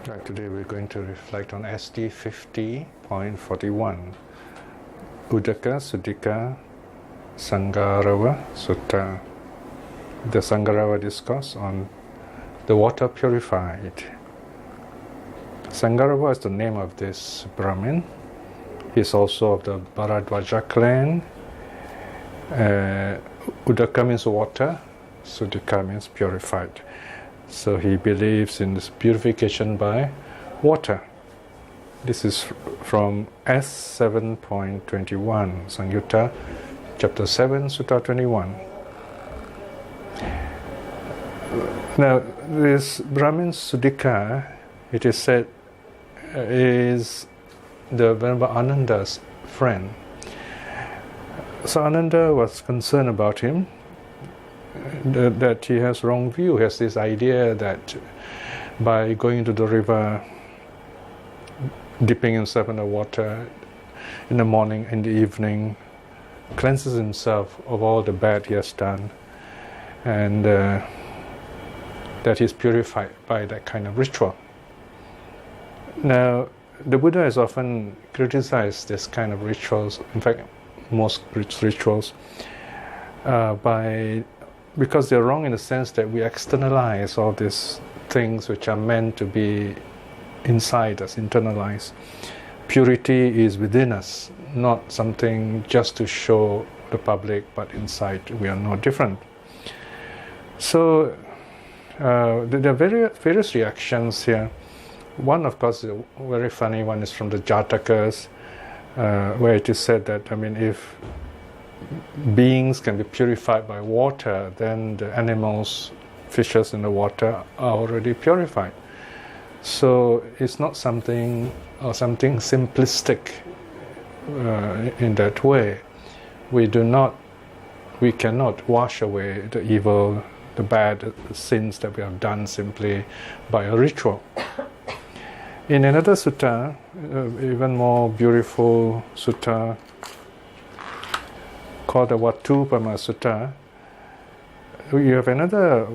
Right, today we're going to reflect on SD 50.41 Udaka Sudika Sangarava Sutta, the Sangarava discourse on the water purified. Sangarava is the name of this Brahmin. He's also of the Bharadwaja clan. Udaka means water, Sudika means purified. So he believes in this purification by water. This is from S 7.21, Sangyutta, chapter 7, Sutta 21. Now, this Brahmin Sudika, it is said, is the Venerable Ananda's friend. So Ananda was concerned about him, that he has wrong view. He has this idea that by going to the river, dipping himself in the water in the morning and the evening, cleanses himself of all the bad he has done, and that he's purified by that kind of ritual. Now, the Buddha has often criticized this kind of rituals, in fact most rituals, because they're wrong in the sense that we externalize all these things which are meant to be inside us, internalized. Purity is within us, not something just to show the public, but inside we are no different. So there are various reactions here. One, of course, a very funny one is from the Jatakas, where it is said that, if beings can be purified by water, then the animals, fishes in the water are already purified. So it's not something simplistic in that way. We cannot wash away the evil, the bad sins that we have done simply by a ritual. In another sutta, even more beautiful sutta, called the Vatupama Sutta, you have another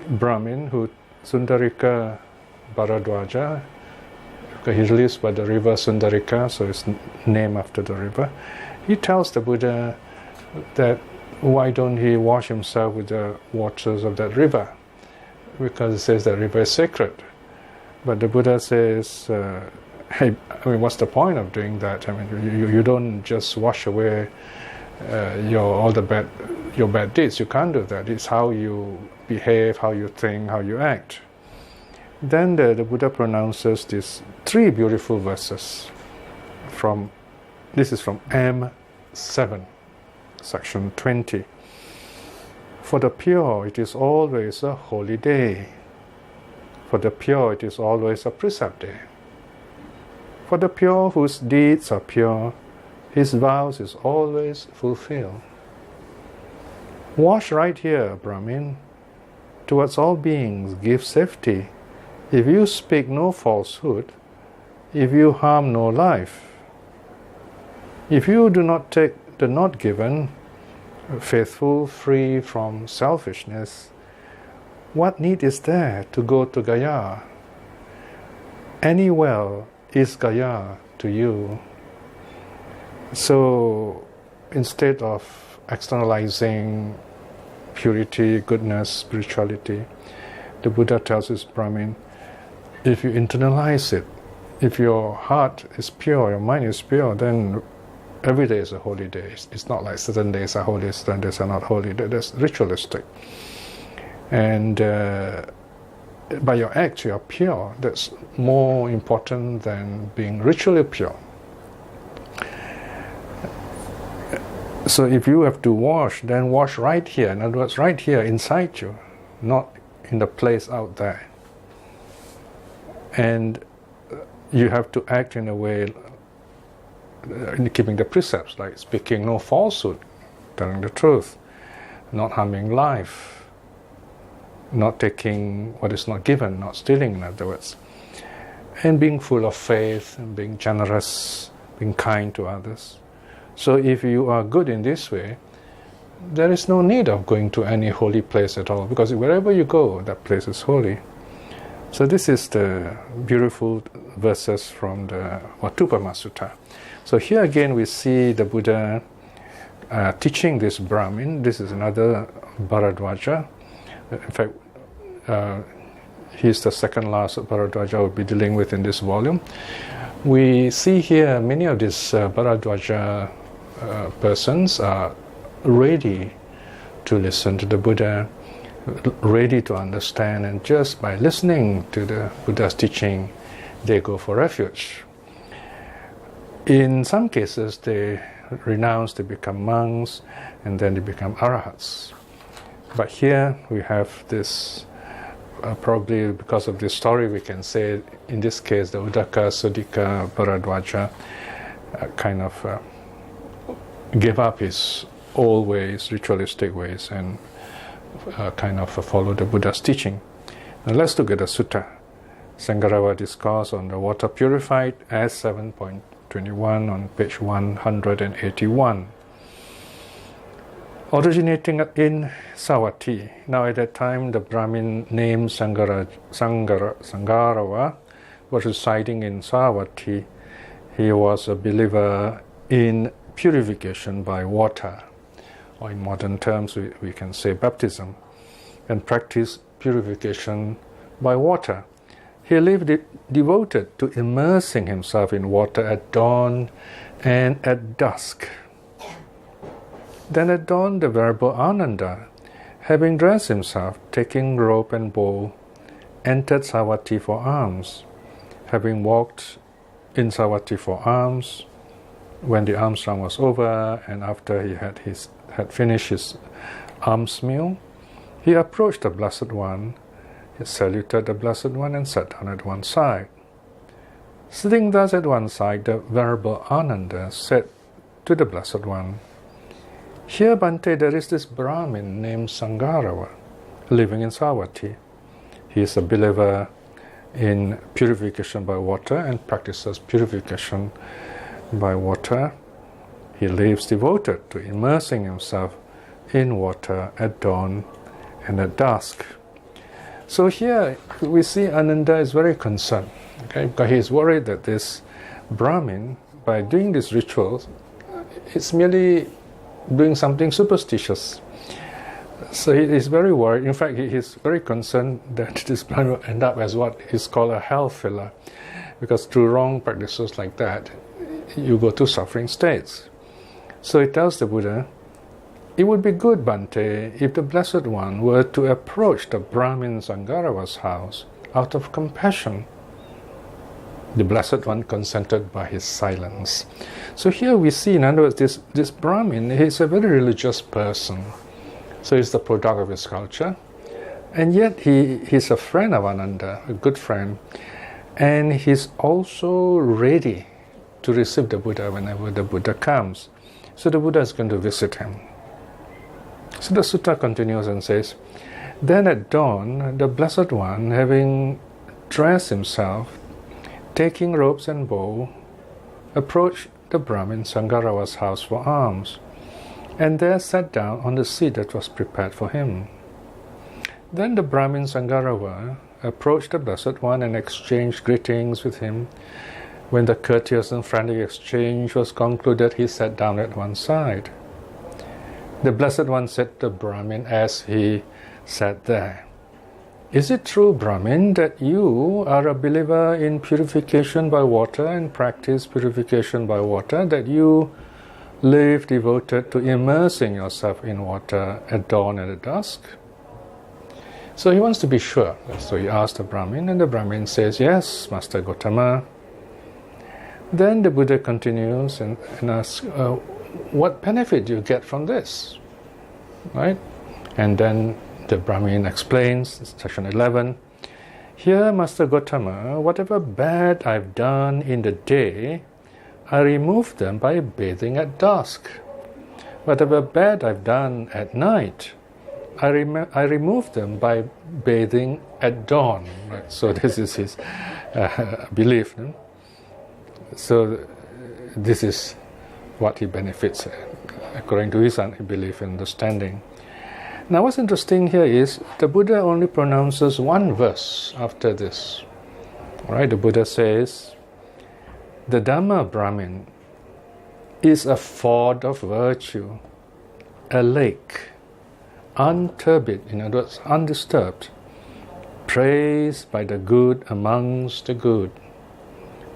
Brahmin who, Sundarika Bharadwaja, he lives by the river Sundarika, so it's named after the river. He tells the Buddha that why don't he wash himself with the waters of that river, because he says that river is sacred. But the Buddha says, hey, what's the point of doing that? You don't just wash away your bad deeds. You can't do that. It's how you behave, how you think, how you act. Then the Buddha pronounces these three beautiful verses. This is from M7, section 20. For the pure, it is always a holy day. For the pure, it is always a precept day. For the pure whose deeds are pure, his vows is always fulfilled. Wash right here, Brahmin. Towards all beings give safety. If you speak no falsehood, if you harm no life, if you do not take the not given, faithful, free from selfishness, what need is there to go to Gaya? Any well is Gaya to you. So instead of externalizing purity, goodness, spirituality, the Buddha tells his Brahmin, if you internalize it, if your heart is pure, your mind is pure, then every day is a holy day. It's not like certain days are holy, certain days are not holy. That's ritualistic. And by your act, you are pure. That's more important than being ritually pure. So if you have to wash, then wash right here. In other words, right here inside you, not in the place out there. And you have to act in a way, in keeping the precepts, like speaking no falsehood, telling the truth, not harming life, not taking what is not given, not stealing, in other words, and being full of faith, and being generous, being kind to others. So if you are good in this way, there is no need of going to any holy place at all, because wherever you go, that place is holy. So this is the beautiful verses from the Vatupama Sutta. So here again we see the Buddha teaching this Brahmin. This is another Bharadwaja. In fact, he's the second last Bharadwaja we'll be dealing with in this volume. We see here many of these Bharadwaja persons are ready to listen to the Buddha, ready to understand, and just by listening to the Buddha's teaching, they go for refuge. In some cases, they renounce, they become monks, and then they become arahats. But here we have this, probably because of this story, we can say, in this case, the Uddaka Sudika Bharadwaja kind of gave up his old ways, ritualistic ways, and kind of follow the Buddha's teaching. Now let's look at the sutta. Sangarava Discourse on the Water Purified as 7.21 on page 181. Originating in Savatthi. Now at that time the Brahmin named Sangarava was residing in Savatthi. He was a believer in purification by water, or in modern terms we can say baptism, and practiced purification by water. He lived devoted to immersing himself in water at dawn and at dusk. Then at dawn the Venerable Ananda, having dressed himself, taking rope and bow, entered Savatthi for alms. Having walked in Savatthi for alms, when the alms round was over and after he had finished his alms meal, he approached the Blessed One, he saluted the Blessed One and sat down at one side. Sitting thus at one side, the Venerable Ananda said to the Blessed One, "Here, Bhante, there is this Brahmin named Sangarava, living in Savatthi. He is a believer in purification by water and practices purification by water. He lives devoted to immersing himself in water at dawn and at dusk." So here we see Ananda is very concerned, okay, because he is worried that this Brahmin, by doing these rituals, is merely doing something superstitious. So he is very worried. In fact, he is very concerned that this Brahmin will end up as what is called a hell filler, because through wrong practices like that, you go to suffering states. So he tells the Buddha, "It would be good, Bhante, if the Blessed One were to approach the Brahmin Sangarava's house out of compassion." The Blessed One consented by his silence. So here we see, in other words, this Brahmin, he's a very religious person. So he's the product of his culture. And yet he's a friend of Ananda, a good friend. And he's also ready to receive the Buddha whenever the Buddha comes. So the Buddha is going to visit him. So the sutta continues and says, "Then at dawn, the Blessed One, having dressed himself, taking ropes and bow, approached the Brahmin Sangarava's house for alms, and there sat down on the seat that was prepared for him. Then the Brahmin Sangarava approached the Blessed One and exchanged greetings with him. When the courteous and friendly exchange was concluded, he sat down at one side. The Blessed One said to the Brahmin as he sat there, "Is it true, Brahmin, that you are a believer in purification by water and practice purification by water, that you live devoted to immersing yourself in water at dawn and at dusk?" So he wants to be sure. So he asked the Brahmin, and the Brahmin says, "Yes, Master Gautama." Then the Buddha continues and asks, "What benefit do you get from this?" Right? And then the Brahmin explains, section 11, "Here, Master Gautama, whatever bad I've done in the day, I remove them by bathing at dusk. Whatever bad I've done at night, I remove them by bathing at dawn." Right? So this is his belief. No? So this is what he benefits according to his belief and understanding. Now what's interesting here is the Buddha only pronounces one verse after this. Right? The Buddha says, the Dhamma Brahmin is a ford of virtue, a lake, unturbid, in other words, undisturbed, praised by the good amongst the good,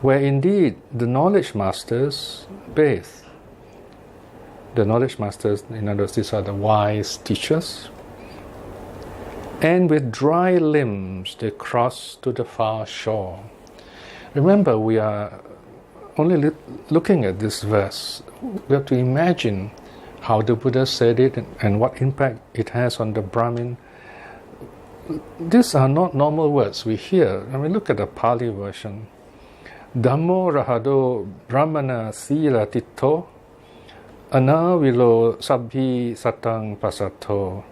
where indeed the knowledge masters bathe. The knowledge masters, in other words, these are the wise teachers, and with dry limbs they cross to the far shore. Remember, we are only looking at this verse. We have to imagine how the Buddha said it and what impact it has on the Brahmin. These are not normal words we hear. I mean, look at the Pali version. Dhammo rahado brahmana sila titto anavilo sabhi satang pasato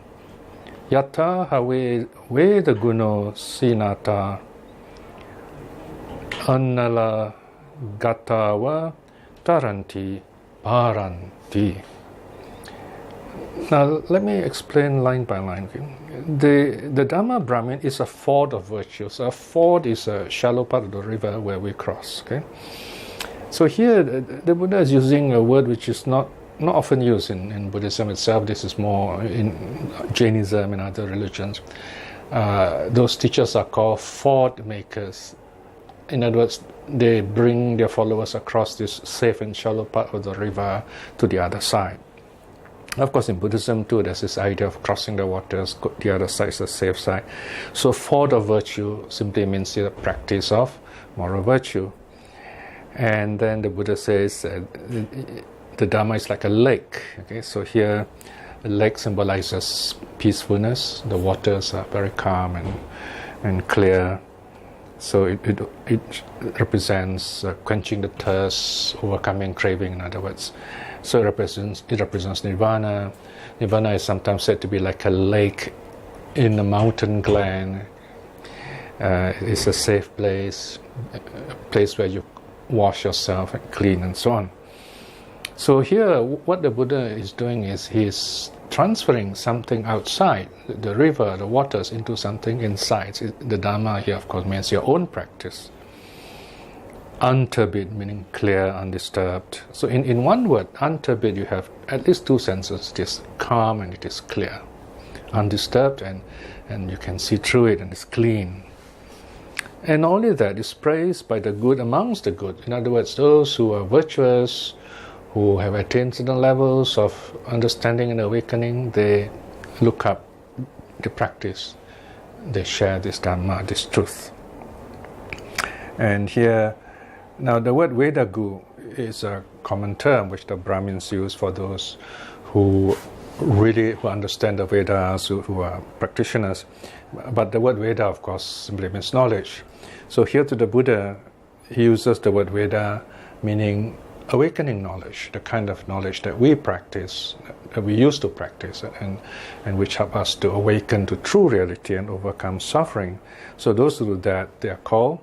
yata have veda guno sinata annala gatawa taranti paranti. Now let me explain line by line. The Dhamma Brahmin is a ford of virtues. A ford is a shallow part of the river where we cross. Okay, so here the Buddha is using a word which is not often used in Buddhism itself. This is more in Jainism and other religions. Those teachers are called ford makers. In other words, they bring their followers across this safe and shallow part of the river to the other side. Of course, in Buddhism too, there's this idea of crossing the waters, the other side is the safe side. So ford of virtue simply means the practice of moral virtue. And then the Buddha says the Dhamma is like a lake. Okay, so here the lake symbolizes peacefulness. The waters are very calm and clear. So it represents quenching the thirst, overcoming craving, in other words. So it represents nirvana. Nirvana is sometimes said to be like a lake in a mountain glen. It's a safe place, a place where you wash yourself and clean and so on. So here, what the Buddha is doing is he's transferring something outside the river, the waters, into something inside. The Dhamma here, of course, means your own practice. Unturbid, meaning clear, undisturbed. So in one word, unturbid, you have at least two senses. It is calm and it is clear. Undisturbed and you can see through it and it's clean. And only that is praised by the good amongst the good. In other words, those who are virtuous, who have attained certain levels of understanding and awakening, they look up, they practice, they share this Dhamma, this truth. And here, now the word Vedagu is a common term which the Brahmins use for those who understand the Vedas, who are practitioners. But the word Veda, of course, simply means knowledge. So here to the Buddha, he uses the word Veda, meaning awakening knowledge, the kind of knowledge that we practice, that we used to practice, and which help us to awaken to true reality and overcome suffering. So those who do that, they are called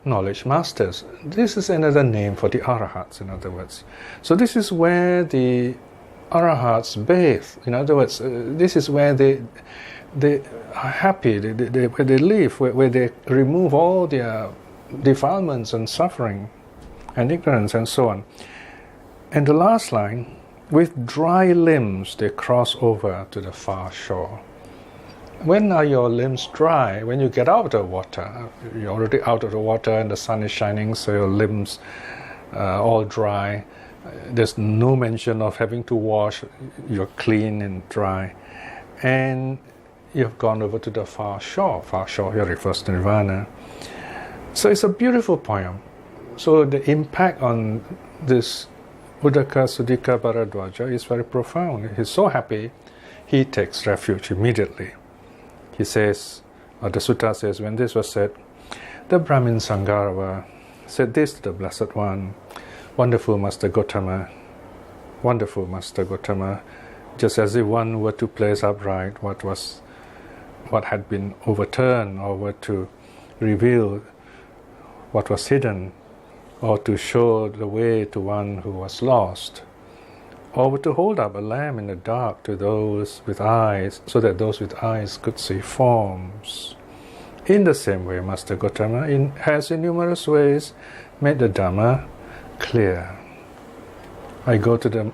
knowledge masters. This is another name for the Arahats, in other words. So this is where the Arahats bathe. In other words, this is where they are happy, where they live, where they remove all their defilements and suffering and ignorance and so on. And the last line, with dry limbs they cross over to the far shore. When are your limbs dry? When you get out of the water. You're already out of the water and the sun is shining, so your limbs are all dry. There's no mention of having to wash. You're clean and dry. And you've gone over to the far shore. Far shore here refers to nirvana. So it's a beautiful poem. So the impact on this Uddaka Sudika Bharadwaja is very profound. He's so happy, he takes refuge immediately. He says, or the sutta says, when this was said, the Brahmin Sangarava said this to the Blessed One, wonderful Master Gautama, just as if one were to place upright what had been overturned, or were to reveal what was hidden, or to show the way to one who was lost. or to hold up a lamp in the dark to those with eyes, so that those with eyes could see forms. In the same way, Master Gotama has in numerous ways made the Dhamma clear. I go to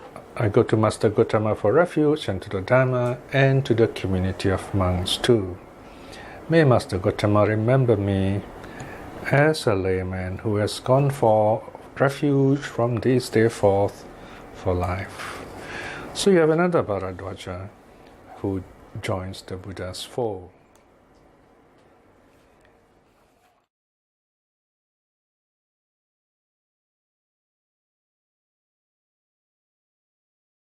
Master Gotama for refuge, and to the Dhamma, and to the community of monks too. May Master Gotama remember me as a layman who has gone for refuge from this day forth for life. So you have another Bharadwaja who joins the Buddha's fold.